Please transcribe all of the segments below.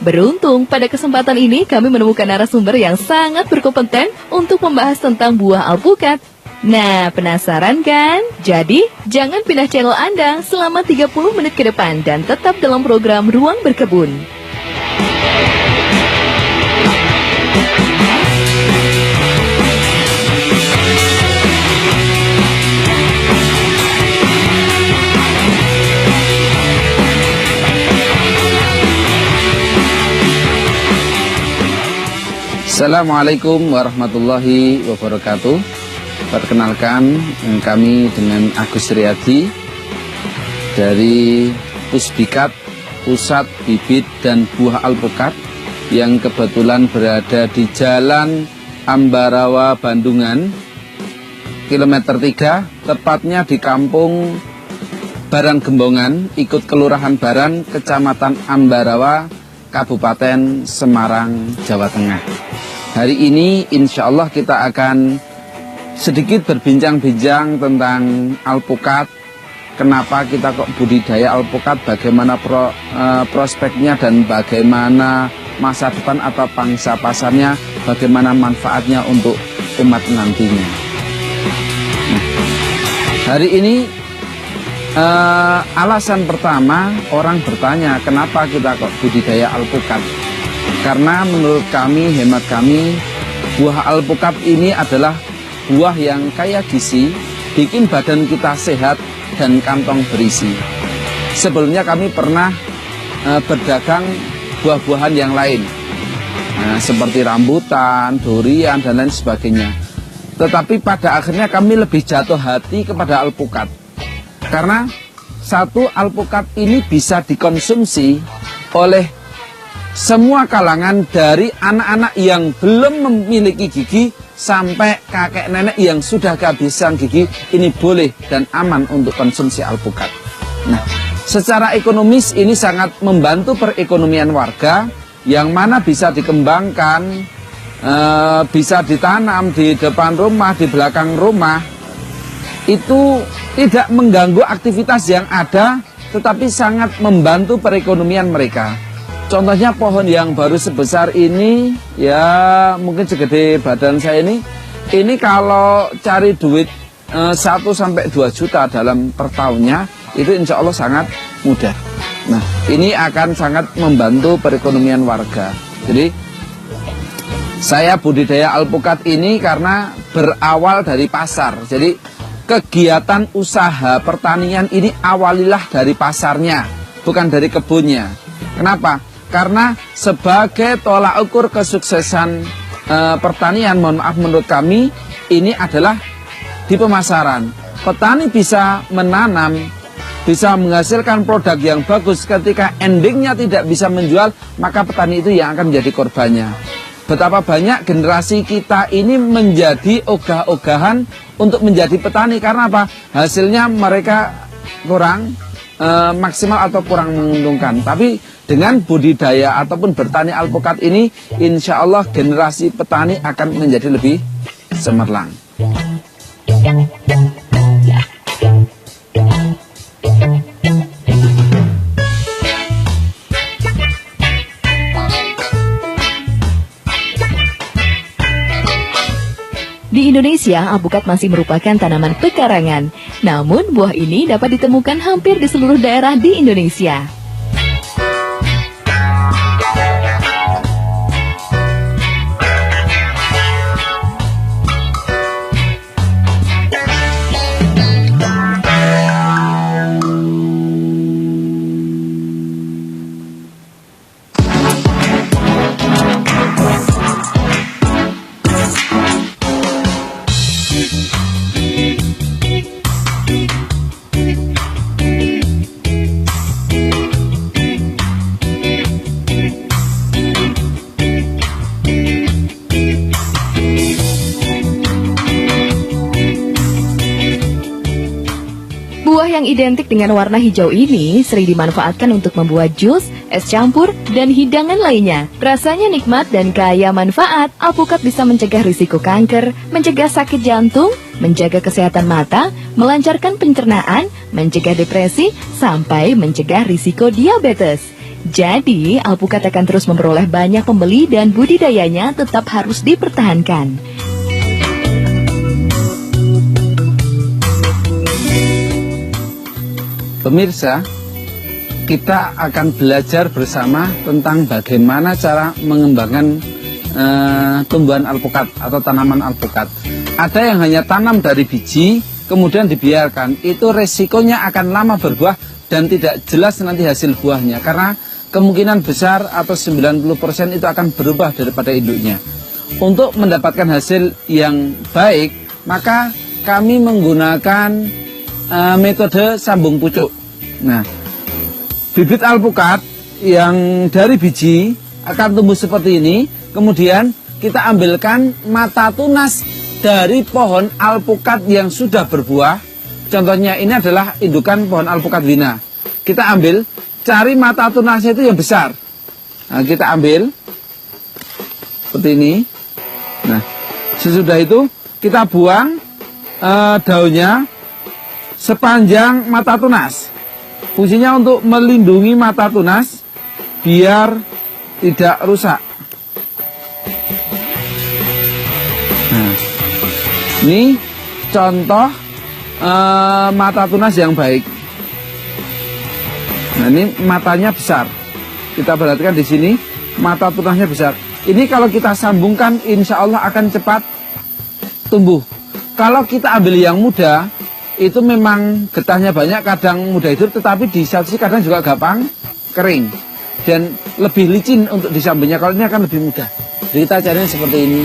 Beruntung pada kesempatan ini kami menemukan narasumber yang sangat berkompeten untuk membahas tentang buah alpukat. Nah, penasaran kan? Jadi, jangan pindah channel Anda selama 30 menit ke depan dan tetap dalam program Ruang Berkebun. Assalamualaikum warahmatullahi wabarakatuh. Perkenalkan, kami dengan Agus Riyadi dari Pusbikat, Pusat Bibit dan Buah Alpukat yang kebetulan berada di Jalan Ambarawa, Bandungan, kilometer 3, tepatnya di Kampung Baran Gembongan, ikut Kelurahan Baran, Kecamatan Ambarawa, Kabupaten Semarang, Jawa Tengah. Hari ini insya Allah kita akan sedikit berbincang-bincang tentang alpukat. Kenapa kita kok budidaya alpukat, bagaimana prospeknya dan bagaimana masa depan atau pangsa pasarnya, bagaimana manfaatnya untuk umat nantinya. Nah, hari ini alasan pertama orang bertanya kenapa kita kok budidaya alpukat. Karena menurut kami, hemat kami, buah alpukat ini adalah buah yang kaya gizi, bikin badan kita sehat dan kantong berisi. Sebelumnya kami pernah berdagang buah-buahan yang lain, seperti rambutan, durian, dan lain sebagainya. Tetapi pada akhirnya kami lebih jatuh hati kepada alpukat. Karena satu, alpukat ini bisa dikonsumsi oleh semua kalangan, dari anak-anak yang belum memiliki gigi sampai kakek nenek yang sudah kehabisan gigi. Ini boleh dan aman untuk konsumsi alpukat. Nah, secara ekonomis ini sangat membantu perekonomian warga, yang mana bisa dikembangkan, bisa ditanam di depan rumah, di belakang rumah. Itu tidak mengganggu aktivitas yang ada, tetapi sangat membantu perekonomian mereka. Contohnya pohon yang baru sebesar ini, ya mungkin segede badan saya ini kalau cari duit 1-2 juta dalam per tahunnya, itu insya Allah sangat mudah. Nah, ini akan sangat membantu perekonomian warga. Jadi, saya budidaya alpukat ini karena berawal dari pasar. Jadi, kegiatan usaha pertanian ini awalilah dari pasarnya, bukan dari kebunnya. Kenapa? Karena sebagai tolak ukur kesuksesan pertanian, mohon maaf, menurut kami ini adalah di pemasaran. Petani bisa menanam, bisa menghasilkan produk yang bagus, ketika endingnya tidak bisa menjual, maka petani itu yang akan menjadi korbannya. Betapa banyak generasi kita ini menjadi ogah-ogahan untuk menjadi petani. Karena apa? Hasilnya mereka kurang maksimal atau kurang menguntungkan. Tapi dengan budidaya ataupun bertani alpukat ini, insya Allah generasi petani akan menjadi lebih cemerlang. Di Indonesia, alpukat masih merupakan tanaman pekarangan. Namun, buah ini dapat ditemukan hampir di seluruh daerah di Indonesia. Buah yang identik dengan warna hijau ini sering dimanfaatkan untuk membuat jus, es campur, dan hidangan lainnya. Rasanya nikmat dan kaya manfaat. Alpukat bisa mencegah risiko kanker, mencegah sakit jantung, menjaga kesehatan mata, melancarkan pencernaan, mencegah depresi, sampai mencegah risiko diabetes. Jadi, alpukat akan terus memperoleh banyak pembeli dan budidayanya tetap harus dipertahankan. Pemirsa, kita akan belajar bersama tentang bagaimana cara mengembangkan tumbuhan alpukat atau tanaman alpukat. Ada yang hanya tanam dari biji, kemudian dibiarkan. Itu resikonya akan lama berbuah dan tidak jelas nanti hasil buahnya. Karena kemungkinan besar atau 90% itu akan berubah daripada induknya. Untuk mendapatkan hasil yang baik, maka kami menggunakan metode sambung pucuk. Nah, bibit alpukat yang dari biji akan tumbuh seperti ini. Kemudian kita ambilkan mata tunas dari pohon alpukat yang sudah berbuah. Contohnya ini adalah indukan pohon alpukat wina. Kita ambil, cari mata tunasnya itu yang besar. Nah, kita ambil seperti ini. Nah, sesudah itu kita buang daunnya sepanjang mata tunas. Fungsinya untuk melindungi mata tunas biar tidak rusak. Nah, ini contoh mata tunas yang baik. Nah, ini matanya besar. Kita perhatikan di sini mata tunasnya besar. Ini kalau kita sambungkan, insya Allah akan cepat tumbuh. Kalau kita ambil yang muda, itu memang getahnya banyak, kadang mudah hidup, tetapi di satu sisi kadang juga gampang kering dan lebih licin untuk disambungnya. Kalau ini akan lebih mudah. Jadi kita cari seperti ini.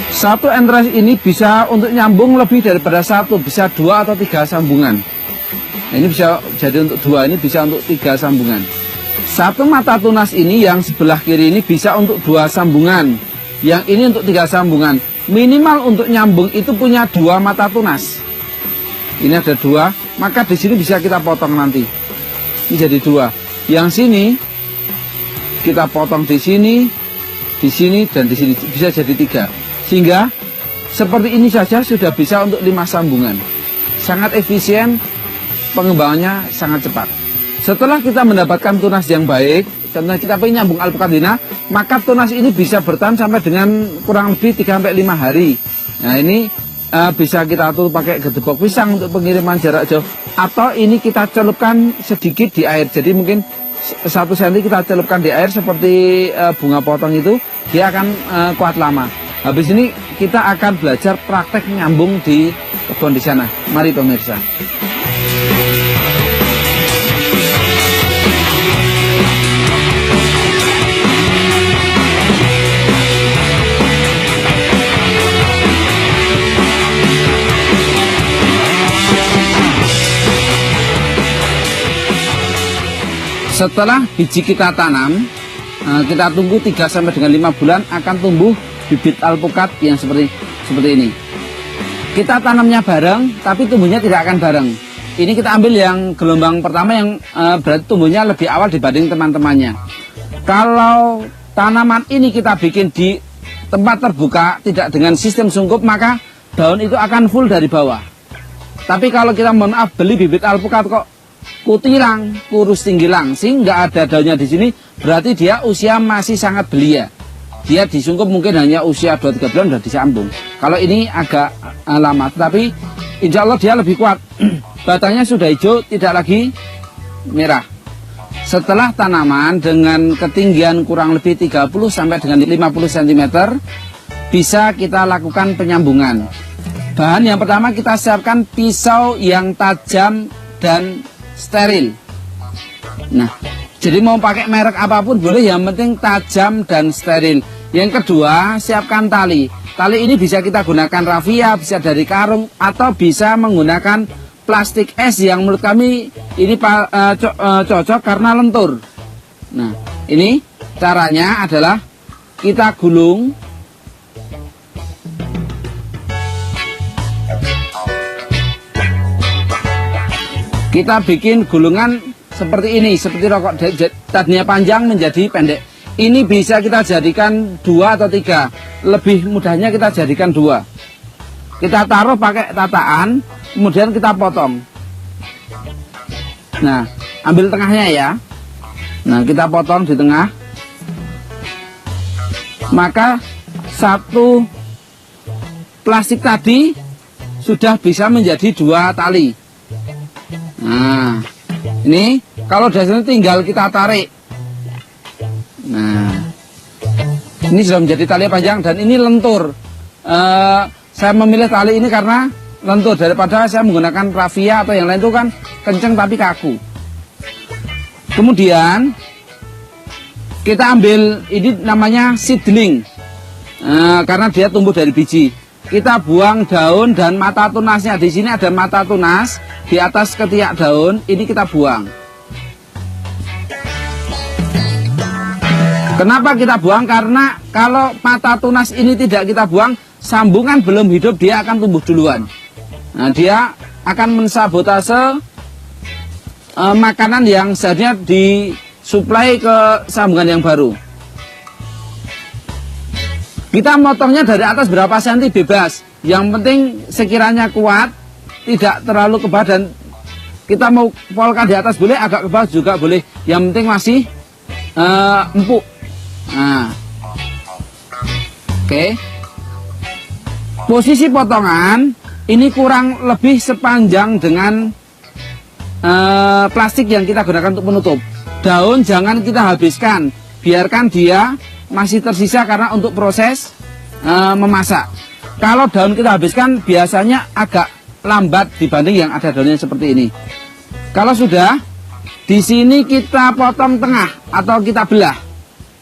Satu entres ini bisa untuk nyambung lebih daripada satu, bisa 2 atau 3 sambungan. Nah, ini bisa jadi untuk 2, ini bisa untuk 3 sambungan. Satu mata tunas ini yang sebelah kiri ini bisa untuk 2 sambungan, yang ini untuk 3 sambungan. Minimal untuk nyambung itu punya 2 mata tunas. Ini ada 2, maka di sini bisa kita potong nanti. Ini jadi 2. Yang sini kita potong di sini, dan di sini bisa jadi 3. Sehingga seperti ini saja sudah bisa untuk 5 sambungan. Sangat efisien, pengembangannya sangat cepat. Setelah kita mendapatkan tunas yang baik, contohnya kita ingin nyambung alpukat wina, maka tunas ini bisa bertahan sampai dengan kurang lebih 3-5 hari. Nah, ini bisa kita atur pakai gedebok pisang untuk pengiriman jarak jauh. Atau ini kita celupkan sedikit di air. Jadi mungkin 1 cm kita celupkan di air seperti bunga potong itu, dia akan kuat lama. Habis ini kita akan belajar praktek nyambung di kebun di sana. Mari pemirsa. Setelah biji kita tanam, kita tunggu 3 sampai dengan 5 bulan akan tumbuh bibit alpukat yang seperti ini. Kita tanamnya bareng, tapi tumbuhnya tidak akan bareng. Ini kita ambil yang gelombang pertama yang berarti tumbuhnya lebih awal dibanding teman-temannya. Kalau tanaman ini kita bikin di tempat terbuka, tidak dengan sistem sungkup, maka daun itu akan full dari bawah. Tapi kalau kita mohon maaf beli bibit alpukat kok kutilang, kurus tinggi langsing, nggak ada daunnya di sini, berarti dia usia masih sangat belia. Dia disungkup mungkin hanya usia 2-3 bulan sudah disambung. Kalau ini agak lama, tapi insya Allah dia lebih kuat. Batangnya sudah hijau, tidak lagi merah. Setelah tanaman dengan ketinggian kurang lebih 30 sampai dengan 50 cm, bisa kita lakukan penyambungan. Bahan yang pertama kita siapkan pisau yang tajam dan steril. Nah, jadi mau pakai merek apapun boleh, yang penting tajam dan steril. Yang kedua, siapkan tali. Tali ini bisa kita gunakan rafia, bisa dari karung, atau bisa menggunakan plastik es yang menurut kami ini cocok karena lentur. Nah, ini caranya adalah kita gulung. Kita bikin gulungan seperti ini, seperti rokok, tadinya panjang menjadi pendek. Ini bisa kita jadikan 2 atau 3. Lebih mudahnya kita jadikan 2. Kita taruh pakai tataan, kemudian kita potong. Nah, ambil tengahnya ya. Nah, kita potong di tengah. Maka satu plastik tadi sudah bisa menjadi 2 tali. Nah, ini kalau dasarnya tinggal kita tarik. Nah, ini sudah menjadi tali panjang dan ini lentur. Saya memilih tali ini karena lentur daripada saya menggunakan raffia atau yang lain itu kan kenceng tapi kaku. Kemudian kita ambil ini namanya seedling, karena dia tumbuh dari biji. Kita buang daun dan mata tunasnya. Di sini ada mata tunas di atas ketiak daun. Ini kita buang. Kenapa kita buang? Karena kalau mata tunas ini tidak kita buang, sambungan belum hidup, dia akan tumbuh duluan. Nah, dia akan mensabotase makanan yang seharusnya disuplai ke sambungan yang baru. Kita motongnya dari atas berapa senti bebas. Yang penting sekiranya kuat, tidak terlalu ke bawah, dan kita mau polkan di atas boleh, agak ke bawah juga boleh. Yang penting masih empuk. Nah, oke. Posisi potongan ini kurang lebih sepanjang dengan plastik yang kita gunakan untuk menutup. Daun jangan kita habiskan, biarkan dia masih tersisa karena untuk proses memasak. Kalau daun kita habiskan biasanya agak lambat dibanding yang ada daunnya seperti ini. Kalau sudah, di sini kita potong tengah atau kita belah.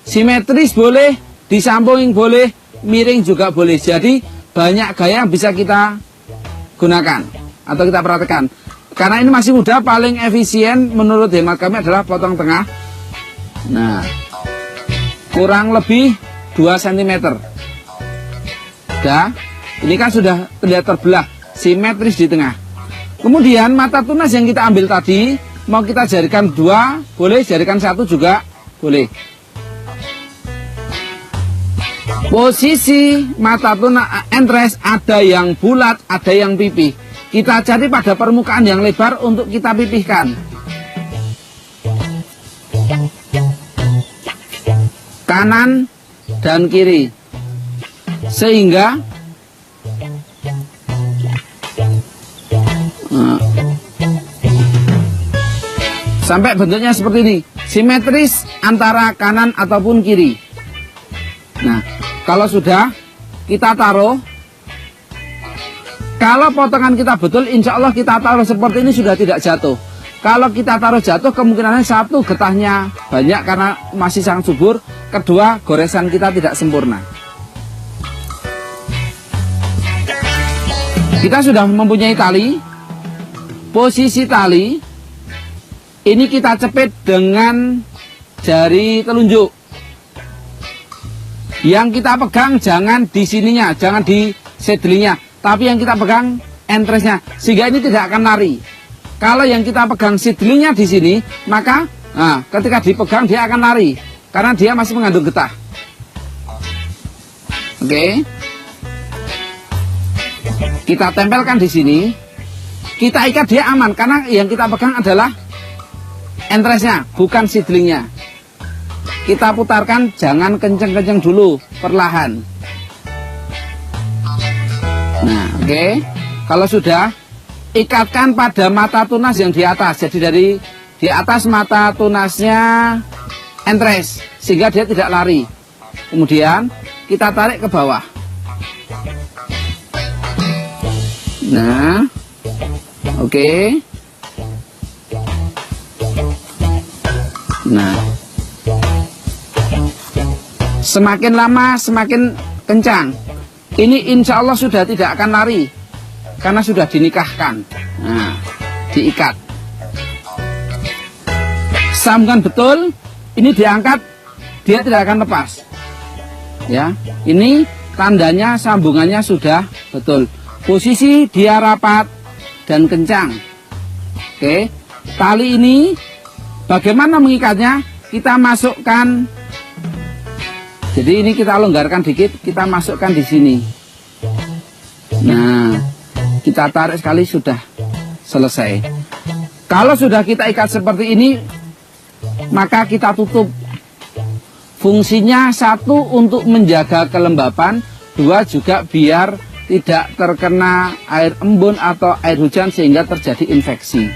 Simetris boleh, disambungin boleh, miring juga boleh. Jadi banyak gaya yang bisa kita gunakan atau kita perhatikan. Karena ini masih muda, paling efisien menurut hemat kami adalah potong tengah. Nah, kurang lebih 2 cm. Udah, ini kan sudah terlihat terbelah, simetris di tengah. Kemudian mata tunas yang kita ambil tadi, mau kita jadikan 2 boleh, jadikan 1 juga boleh. Posisi mata tunas entres ada yang bulat, ada yang pipih. Kita cari pada permukaan yang lebar untuk kita pipihkan. Kanan dan kiri. Sehingga sampai bentuknya seperti ini, simetris antara kanan ataupun kiri. Nah, kalau sudah kita taruh, kalau potongan kita betul, insya Allah kita taruh seperti ini sudah tidak jatuh. Kalau kita taruh jatuh, kemungkinannya satu, getahnya banyak karena masih sangat subur. Kedua, goresan kita tidak sempurna. Kita sudah mempunyai tali. Posisi tali ini kita cepit dengan jari telunjuk. Yang kita pegang jangan di sininya, jangan di seedlingnya, tapi yang kita pegang entresnya, sehingga ini tidak akan lari. Kalau yang kita pegang seedlingnya di sini, maka ketika dipegang dia akan lari karena dia masih mengandung getah. Oke. Kita tempelkan di sini. Kita ikat, dia aman karena yang kita pegang adalah entresnya, bukan seedlingnya. Kita putarkan, jangan kenceng-kenceng dulu, perlahan. Nah, oke. Kalau sudah, ikatkan pada mata tunas yang di atas. Jadi dari di atas mata tunasnya entres, sehingga dia tidak lari. Kemudian kita tarik ke bawah. Nah, oke. Nah, semakin lama semakin kencang. Ini insya Allah sudah tidak akan lari karena sudah dinikahkan. Nah, diikat. Sambungan betul. Ini diangkat, dia tidak akan lepas. Ya, ini tandanya sambungannya sudah betul. Posisi dia rapat dan kencang. Oke, tali ini bagaimana mengikatnya? Kita masukkan. Jadi ini kita longgarkan dikit, kita masukkan di sini. Nah, kita tarik sekali sudah selesai. Kalau sudah kita ikat seperti ini, maka kita tutup. Fungsinya satu untuk menjaga kelembapan, dua juga biar tidak terkena air embun atau air hujan sehingga terjadi infeksi.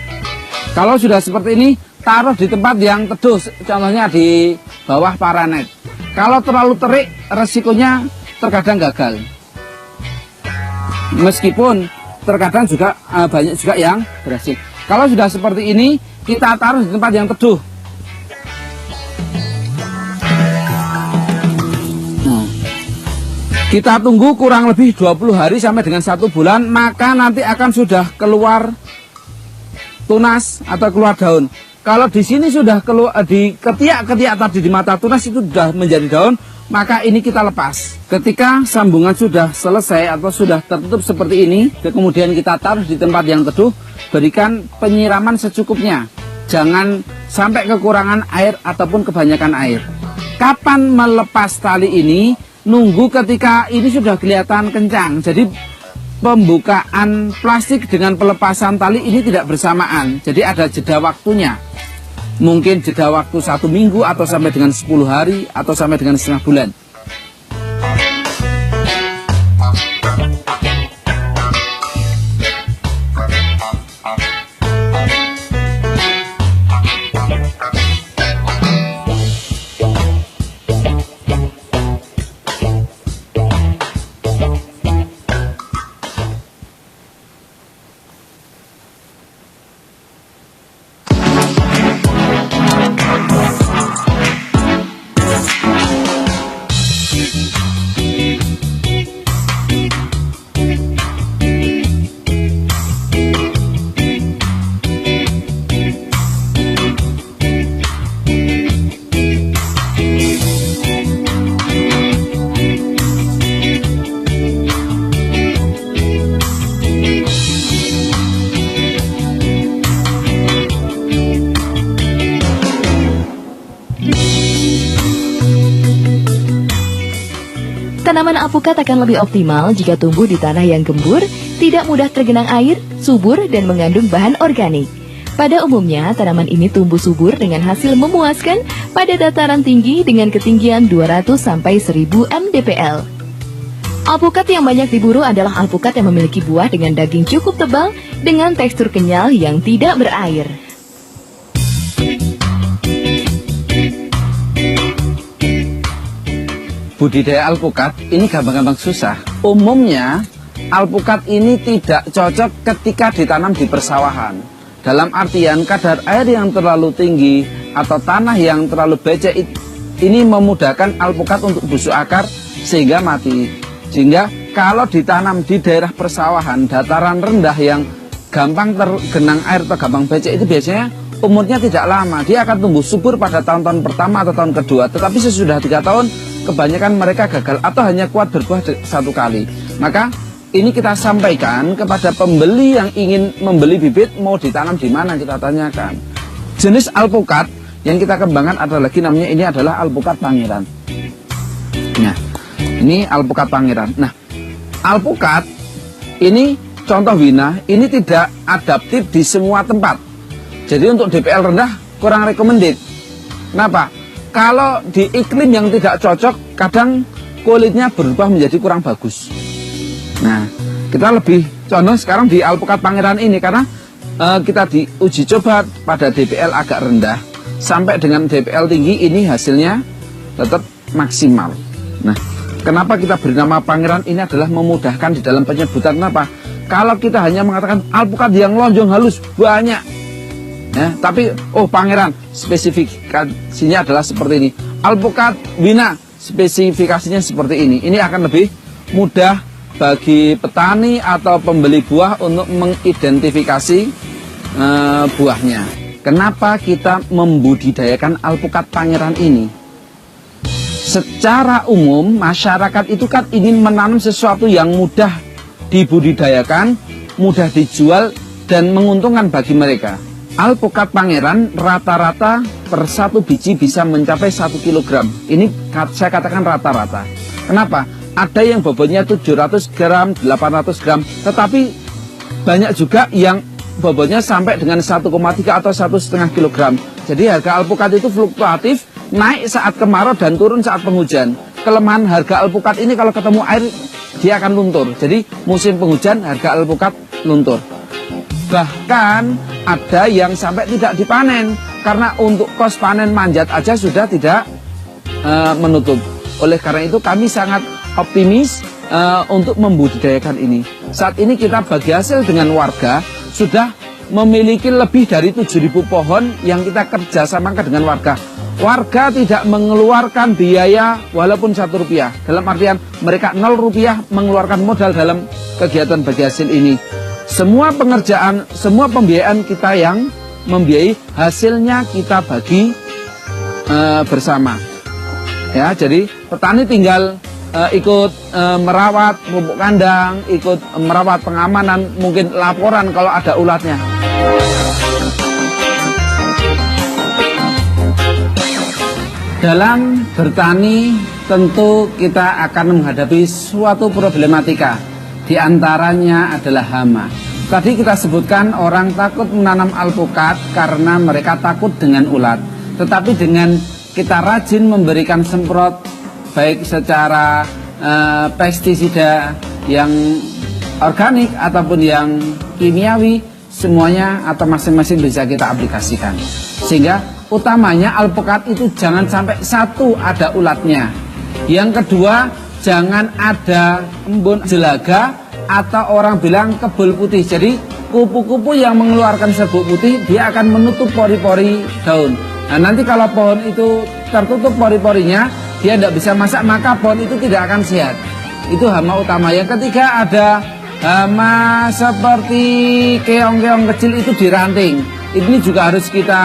Kalau sudah seperti ini, taruh di tempat yang teduh, contohnya di bawah paranet. Kalau terlalu terik, resikonya terkadang gagal. Meskipun terkadang juga banyak juga yang berhasil. Kalau sudah seperti ini, kita taruh di tempat yang teduh. Kita tunggu kurang lebih 20 hari sampai dengan 1 bulan, maka nanti akan sudah keluar tunas atau keluar daun. Kalau di sini sudah keluar di ketiak-ketiak tadi di mata tunas itu sudah menjadi daun, maka ini kita lepas. Ketika sambungan sudah selesai atau sudah tertutup seperti ini, kemudian kita taruh di tempat yang teduh, berikan penyiraman secukupnya. Jangan sampai kekurangan air ataupun kebanyakan air. Kapan melepas tali ini? Nunggu ketika ini sudah kelihatan kencang. Jadi pembukaan plastik dengan pelepasan tali ini tidak bersamaan. Jadi ada jeda waktunya. Mungkin jeda waktu 1 minggu atau sampai dengan 10 hari atau sampai dengan setengah bulan. Tanaman alpukat akan lebih optimal jika tumbuh di tanah yang gembur, tidak mudah tergenang air, subur, dan mengandung bahan organik. Pada umumnya, tanaman ini tumbuh subur dengan hasil memuaskan pada dataran tinggi dengan ketinggian 200-1000 mdpl. Alpukat yang banyak diburu adalah alpukat yang memiliki buah dengan daging cukup tebal dengan tekstur kenyal yang tidak berair. Budidaya alpukat ini gampang-gampang susah. Umumnya alpukat ini tidak cocok ketika ditanam di persawahan. Dalam artian kadar air yang terlalu tinggi atau tanah yang terlalu becek ini memudahkan alpukat untuk busuk akar sehingga mati. Sehingga kalau ditanam di daerah persawahan, dataran rendah yang gampang tergenang air atau gampang becek itu biasanya umurnya tidak lama. Dia akan tumbuh subur pada tahun-tahun pertama atau tahun kedua. Tetapi sesudah 3 tahun kebanyakan mereka gagal atau hanya kuat berbuah 1 kali. Maka ini kita sampaikan kepada pembeli yang ingin membeli bibit, mau ditanam di mana kita tanyakan. Jenis alpukat yang kita kembangkan ada lagi namanya, ini adalah alpukat pangeran. Nah, ini alpukat pangeran. Nah, alpukat ini contoh wina, ini tidak adaptif di semua tempat. Jadi untuk DPL rendah kurang recommended. Kenapa? Kalau di iklim yang tidak cocok, kadang kulitnya berubah menjadi kurang bagus. Nah, kita lebih condong sekarang di alpukat pangeran ini karena kita diuji coba pada DPL agak rendah sampai dengan DPL tinggi, ini hasilnya tetap maksimal. Nah, kenapa kita beri nama pangeran ini adalah memudahkan di dalam penyebutan. Kenapa? Kalau kita hanya mengatakan alpukat yang lonjong halus banyak, ya, tapi pangeran spesifikasinya adalah seperti ini. Alpukat wina spesifikasinya seperti ini. Ini akan lebih mudah bagi petani atau pembeli buah untuk mengidentifikasi buahnya. Kenapa kita membudidayakan alpukat pangeran ini? Secara umum masyarakat itu kan ingin menanam sesuatu yang mudah dibudidayakan, mudah dijual, dan menguntungkan bagi mereka. Alpukat pangeran rata-rata per 1 biji bisa mencapai 1 kg. Ini saya katakan rata-rata. Kenapa? Ada yang bobotnya 700 gram, 800 gram. Tetapi banyak juga yang bobotnya sampai dengan 1,3 atau 1,5 kilogram. Jadi harga alpukat itu fluktuatif, naik saat kemarau dan turun saat penghujan. Kelemahan harga alpukat ini kalau ketemu air dia akan luntur. Jadi musim penghujan harga alpukat luntur. Bahkan ada yang sampai tidak dipanen karena untuk kos panen manjat aja sudah tidak menutup. Oleh karena itu kami sangat optimis untuk membudidayakan ini. Saat ini kita bagi hasil dengan warga sudah memiliki lebih dari 7.000 pohon yang kita kerjasamakan dengan warga. Warga tidak mengeluarkan biaya walaupun Rp1. Dalam artian mereka Rp0 mengeluarkan modal dalam kegiatan bagi hasil ini. Semua pengerjaan, semua pembiayaan kita yang membiayai, hasilnya kita bagi bersama. Ya, jadi petani tinggal ikut merawat pupuk kandang, ikut merawat pengamanan, mungkin laporan kalau ada ulatnya. Dalam bertani tentu kita akan menghadapi suatu problematika. Di antaranya adalah hama. Tadi kita sebutkan orang takut menanam alpukat karena mereka takut dengan ulat. Tetapi dengan kita rajin memberikan semprot baik secara pestisida yang organik ataupun yang kimiawi, semuanya atau masing-masing bisa kita aplikasikan. Sehingga utamanya alpukat itu jangan sampai satu ada ulatnya. Yang kedua, jangan ada embun jelaga atau orang bilang kebul putih. Jadi kupu-kupu yang mengeluarkan serbuk putih dia akan menutup pori-pori daun. Nah, nanti kalau pohon itu tertutup pori-porinya, dia tidak bisa masak, maka pohon itu tidak akan sehat. Itu hama utama. Yang ketiga ada hama seperti keong-keong kecil itu di ranting. Ini juga harus kita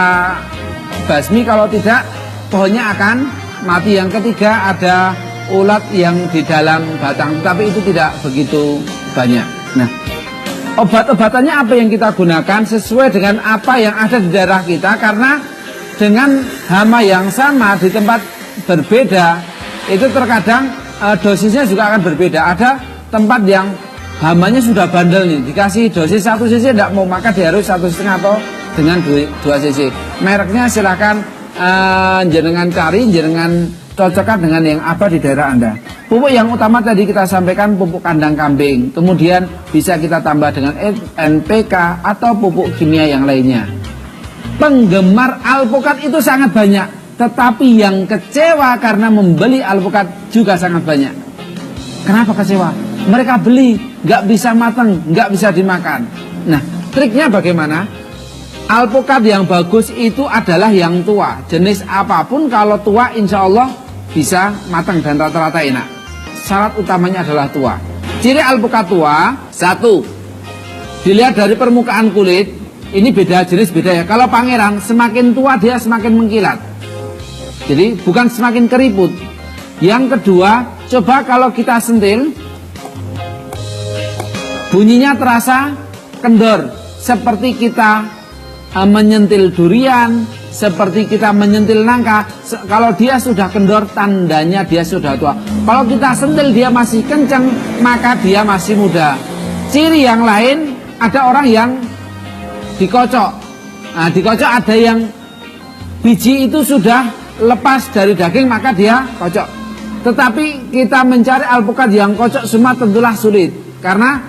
basmi, kalau tidak pohonnya akan mati. Yang ketiga ada ulat yang di dalam batang, tapi itu tidak begitu banyak. Nah, obat-obatannya apa yang kita gunakan sesuai dengan apa yang ada di daerah kita, karena dengan hama yang sama di tempat berbeda itu terkadang dosisnya juga akan berbeda. Ada tempat yang hamanya sudah bandel nih, dikasih dosis 1 cc tidak mau, maka dia harus 1,5 atau dengan 2 cc. Mereknya silahkan jenengan cari, jenengan cocokkan dengan yang apa di daerah Anda. Pupuk yang utama tadi kita sampaikan pupuk kandang kambing, kemudian bisa kita tambah dengan NPK atau pupuk kimia yang lainnya. Penggemar alpukat itu sangat banyak, tetapi yang kecewa karena membeli alpukat juga sangat banyak. Kenapa kecewa? Mereka beli, nggak bisa matang, nggak bisa dimakan. Nah, triknya bagaimana? Alpukat yang bagus itu adalah yang tua. Jenis apapun kalau tua insya Allah bisa matang dan rata-rata enak. Syarat utamanya adalah tua. Ciri alpukat tua, 1, dilihat dari permukaan kulit. Ini beda jenis, beda ya. Kalau pangeran semakin tua dia semakin mengkilat. Jadi bukan semakin keriput. Yang kedua, coba kalau kita sentil, bunyinya terasa kendor, seperti kita menyentil durian, seperti kita menyentil nangka. Kalau dia sudah kendor, tandanya dia sudah tua. Kalau kita sentil dia masih kencang, maka dia masih muda. Ciri yang lain, ada orang yang dikocok. Nah, dikocok ada yang biji itu sudah lepas dari daging, maka dia kocok. Tetapi kita mencari alpukat yang kocok semua tentulah sulit, karena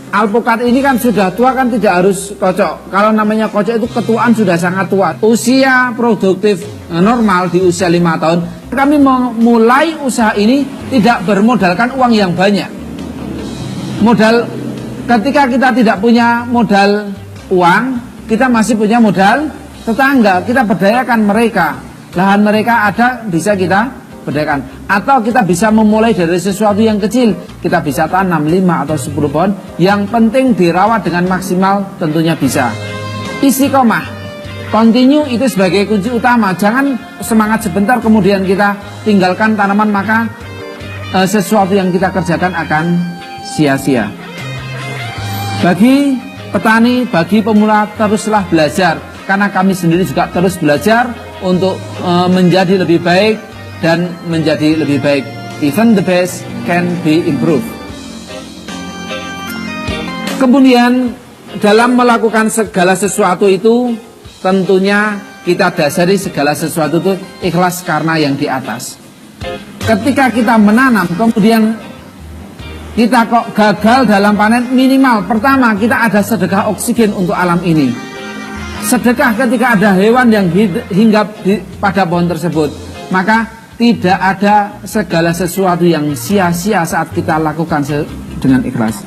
alpukat ini kan sudah tua, kan tidak harus kocok. Kalau namanya kocok itu ketuaan sudah sangat tua. Usia produktif normal di usia 5 tahun. Kami memulai usaha ini tidak bermodalkan uang yang banyak. Modal, ketika kita tidak punya modal uang, kita masih punya modal tetangga. Kita berdayakan mereka. Lahan mereka ada, bisa kita berdayakan. Atau kita bisa memulai dari sesuatu yang kecil. Kita bisa tanam 5 atau 10 pohon. Yang penting dirawat dengan maksimal, tentunya bisa. Istiqomah, continue itu sebagai kunci utama. Jangan semangat sebentar kemudian kita tinggalkan tanaman, maka sesuatu yang kita kerjakan akan sia-sia. Bagi petani, bagi pemula, teruslah belajar, karena kami sendiri juga terus belajar untuk menjadi lebih baik dan menjadi lebih baik. Even the best can be improved. Kemudian dalam melakukan segala sesuatu itu tentunya kita dasari segala sesuatu itu ikhlas karena yang di atas. Ketika kita menanam kemudian kita kok gagal dalam panen, minimal pertama kita ada sedekah oksigen untuk alam ini. Sedekah ketika ada hewan yang hinggap pada pohon tersebut, maka tidak ada segala sesuatu yang sia-sia saat kita lakukan dengan ikhlas.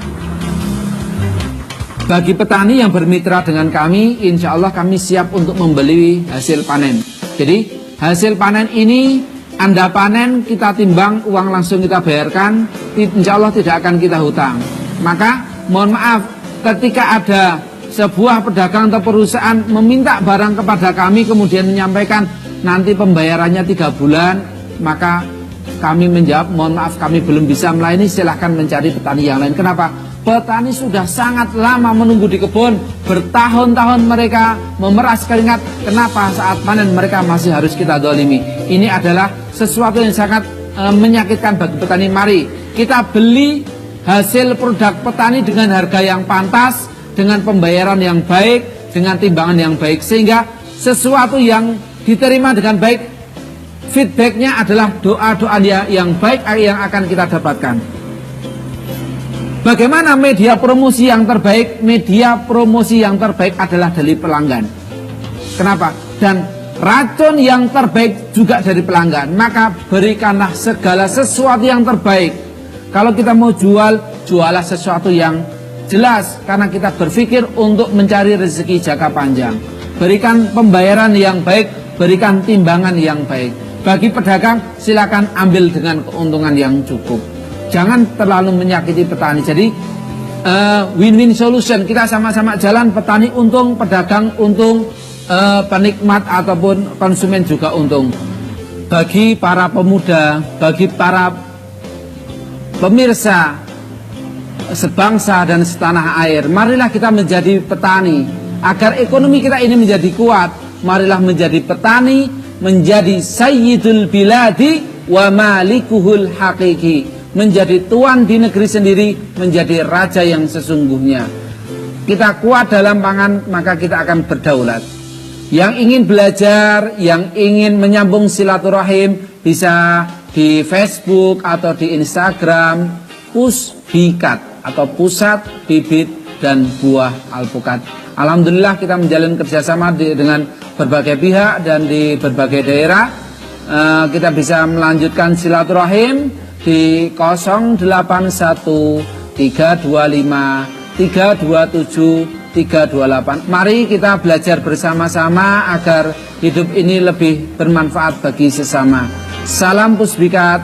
Bagi petani yang bermitra dengan kami, insya Allah kami siap untuk membeli hasil panen. Jadi hasil panen ini Anda panen, kita timbang, uang langsung kita bayarkan, insya Allah tidak akan kita hutang. Maka mohon maaf ketika ada sebuah pedagang atau perusahaan meminta barang kepada kami kemudian menyampaikan nanti pembayarannya 3 bulan, maka kami menjawab mohon maaf kami belum bisa melayani, silahkan mencari petani yang lain. Kenapa? Petani sudah sangat lama menunggu di kebun, bertahun-tahun mereka memeras keringat. Kenapa saat panen mereka masih harus kita dolimi? Ini adalah sesuatu yang sangat menyakitkan bagi petani. Mari kita beli hasil produk petani dengan harga yang pantas, dengan pembayaran yang baik, dengan timbangan yang baik, sehingga sesuatu yang diterima dengan baik, feedbacknya adalah doa-doa yang baik yang akan kita dapatkan. Bagaimana media promosi yang terbaik? Media promosi yang terbaik adalah dari pelanggan. Kenapa? Dan racun yang terbaik juga dari pelanggan. Maka berikanlah segala sesuatu yang terbaik. Kalau kita mau jual, jualah sesuatu yang jelas, karena kita berpikir untuk mencari rezeki jangka panjang. Berikan pembayaran yang baik, berikan timbangan yang baik. Bagi pedagang, silakan ambil dengan keuntungan yang cukup. Jangan terlalu menyakiti petani. Jadi win-win solution. Kita sama-sama jalan, petani untung, pedagang untung, penikmat ataupun konsumen juga untung. Bagi para pemuda, bagi para pemirsa sebangsa dan setanah air, marilah kita menjadi petani. Agar ekonomi kita ini menjadi kuat, marilah menjadi petani, menjadi sayyidul biladi wa malikuhul hakiki. Menjadi tuan di negeri sendiri, menjadi raja yang sesungguhnya. Kita kuat dalam pangan, maka kita akan berdaulat. Yang ingin belajar, yang ingin menyambung silaturahim, bisa di Facebook atau di Instagram Pusbikat atau Pusat Bibit dan Buah Alpukat. Alhamdulillah kita menjalin kerjasama dengan berbagai pihak dan di berbagai daerah. Kita bisa melanjutkan silaturahim di 081 325 327 328. Mari kita belajar bersama-sama agar hidup ini lebih bermanfaat bagi sesama. Salam Pusbikat,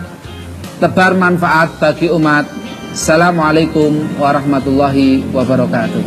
tebar manfaat bagi umat. Assalamualaikum warahmatullahi wabarakatuh.